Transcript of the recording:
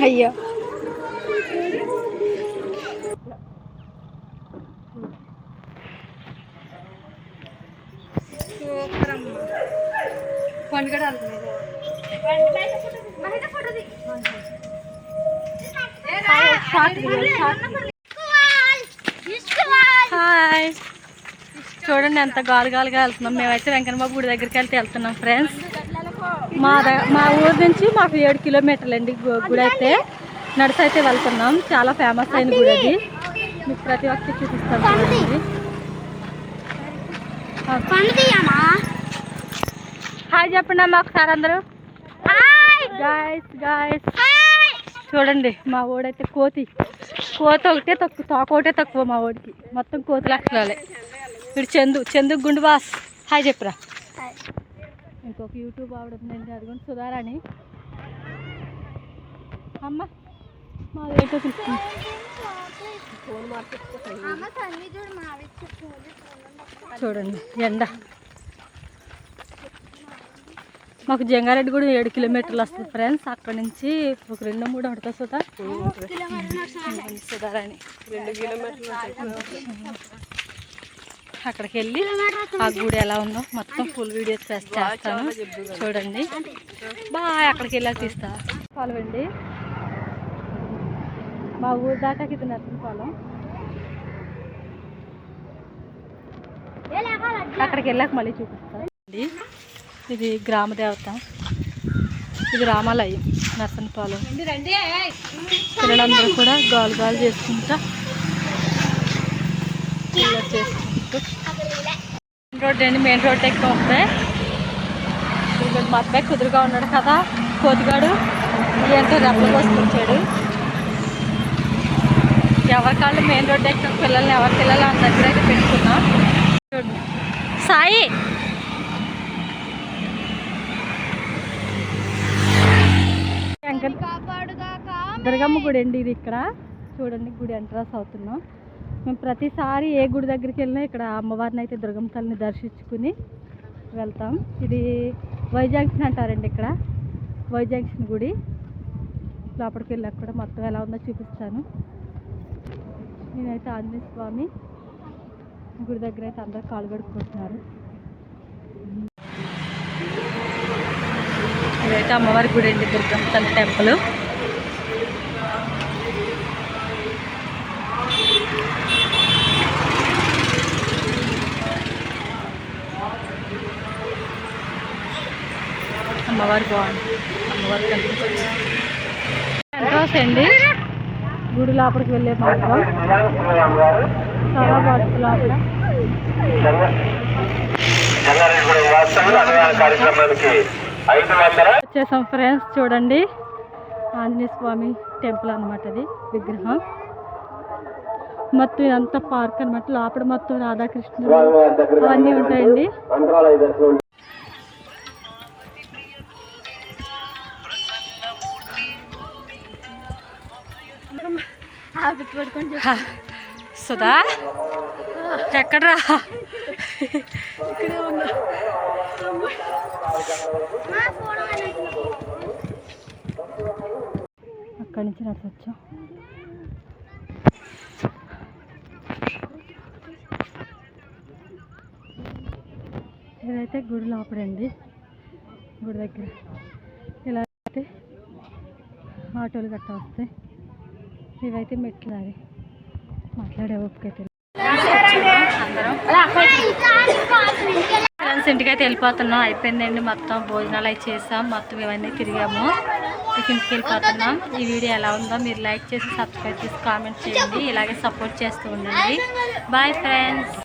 అయ్యో హాయ్ చూడండి ఎంత గాలిగా వెళ్తున్నాం. మేమైతే వెంకన్నబాబు గుడి దగ్గరికి వెళ్తున్నాం ఫ్రెండ్స్. మా ఊరు నుంచి మాకు 7 కిలోమీటర్లు అండి గుడి అయితే. నడిచి అయితే వెళ్తున్నాం. చాలా ఫేమస్ అయిన గుడి అది. మీకు ప్రతి ఒక్కటి చూపిస్తాం. హాయ్ చెప్పండి అమ్మా ఒకసారి అందరూ. గాయస్ చూడండి మా ఓడైతే కోతి ఒకటే తక్కువ, తోక ఒకటే తక్కువ మా ఓడికి. మొత్తం కోతి లక్షణాలే. ఇప్పుడు చందు గుండు బాస్ హాయ్ చెప్పురా. ఇంకొక యూట్యూబ్ ఆవిడ ఉందండి, అదిగోండి సుధారాణి. అమ్మ మాదేటో తీసుకుంది. చూడండి ఎండ. మాకు జంగారెడ్డి కూడా 7 కిలోమీటర్లు వస్తుంది ఫ్రెండ్స్. అక్కడ నుంచి ఒక 2-3 పడుతుంది సుధారాణి. 2 కిలోమీటర్లు. అక్కడికి వెళ్ళి ఆ గుడి ఎలా ఉందో మొత్తం ఫుల్ వీడియోస్ చేస్తాను చూడండి. బాయ్. అక్కడికి వెళ్ళాక తీస్తా. పొలమండి మా ఊరు దాటాకి ఇది నర్సింగ్ పొలం. అక్కడికి వెళ్ళాక మళ్ళీ చూపిస్తాను. ఇది గ్రామ దేవత. ఇది రామాలయం నర్సింగ్ పొలం. పిల్లలందరూ కూడా గాలు చేసుకుంటా చేసుకుంటూ రోడ్ అండి. మెయిన్ రోడ్ ఎక్కువ వస్తాయి. మా అబ్బాయి కుదురుగా ఉన్నాడు కదా కోతిగాడు. ఏంటో రెప్పలు వస్తుంచాడు. ఎవరికాళ్ళు మెయిన్ రోడ్ ఎక్కడ పిల్లల్ని ఎవరి పిల్లలు అంత దగ్గర అయితే పెట్టుకున్నాం. చూడండి సాయి దుర్గమ్మ గుడి అండి ఇది. ఇక్కడ చూడండి గుడి ఎంట్రన్స్ అవుతున్నాం. మేము ప్రతిసారి ఏ గుడి దగ్గరికి వెళ్ళినా ఇక్కడ అమ్మవారిని అయితే దుర్గమ్మ తల్లిని దర్శించుకుని వెళ్తాం. ఇది వై జంక్షన్ అంటారండి. ఇక్కడ వై జంక్షన్ గుడి. లోపలికి వెళ్ళాక కూడా మొత్తం ఎలా ఉందో చూపిస్తాను. నేనైతే ఆంజనేయ స్వామి గుడి దగ్గర అయితే అందరూ కాలు కడుక్కుంటున్నారు. ఇదైతే అమ్మవారి గుడి అండి, దుర్గమ్మ తల్లి టెంపుల్. అమ్మవారి బాగుంది. అమ్మవారి కనిపించింది ఎంట్రన్స్ అండి గుడి లోపలికి వెళ్ళే మార్గం. చాలా బాగుంది లోపల. వచ్చేసాం ఫ్రెండ్స్. చూడండి ఆంజనేయ స్వామి టెంపుల్ అనమాట. అది విగ్రహం మొత్తం ఇదంతా పార్క్ అనమాట. లోపల మొత్తం రాధాకృష్ణుడు అవన్నీ ఉంటాయండి. సుధా ఎక్కడ్రా? ఇక్కడే ఉన్నా. అక్కడి నుంచి నడిచొచ్చాం. ఇదైతే గుడి లోపలండి. గుడి దగ్గర ఇలా అయితే ఆటోలు గట్ట వస్తాయి. ఇవైతే మెట్లు. అది మాట్లాడే ఓపికైతే ఫ్రెండ్స్ ఇంటికైతే వెళ్ళిపోతున్నాం. అయిపోయిందండి మొత్తం. భోజనాలు అవి చేసాం. మొత్తం ఇవన్నీ తిరిగాము. ఇంటికి వెళ్ళిపోతున్నాం. ఈ వీడియో ఎలా ఉందో మీరు లైక్ చేసి సబ్స్క్రైబ్ చేసి కామెంట్ చేయండి. ఇలాగే సపోర్ట్ చేస్తూ ఉండండి. Bye friends.